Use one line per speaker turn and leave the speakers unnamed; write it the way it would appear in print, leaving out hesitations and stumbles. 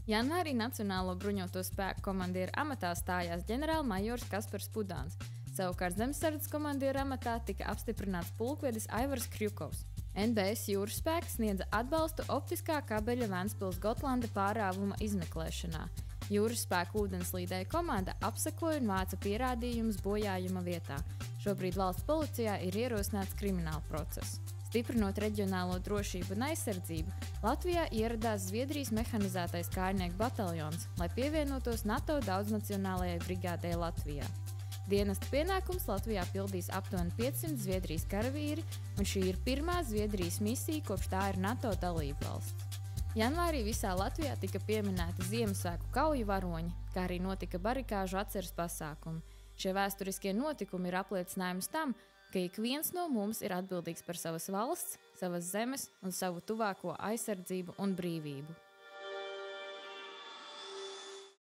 Janvārī Nacionālo bruņoto spēku komandieru amatā stājās ģenerālmajors Kaspars Pudāns. Savukārt zemesardzes komandieru amatā tika apstiprināts pulkvedis Aivars Kļukovs. NBS jūras spēks sniedza atbalstu optiskā kabeļa Ventspils-Gotlanda pārāvuma izmeklēšanā. Jūras spēku ūdenslīdēju komanda apsekoja un vāca pierādījumus bojājuma vietā. Šobrīd valsts policijā ir ierosināts krimināla process. Stiprinot reģionālo drošību un aizsardzību, Latvijā ieradās Zviedrijas mehanizētais kājnieku bataljons, lai pievienotos NATO daudznacionālajai brigādei Latvijā. Dienesta pienākums Latvijā pildīs aptuveni 500 Zviedrijas karavīri, un šī ir pirmā Zviedrijas misija, kopš tā ir NATO dalībvalsts. Janvārī visā Latvijā tika pieminēti Ziemassvētku kauju varoņi, kā arī notika barikāžu atceres pasākumi. Šie vēsturiskie notikumi ir apliecinājums tam, ka ik viens no mums ir atbildīgs par savas valsts, savas zemes un savu tuvāko aizsardzību un brīvību.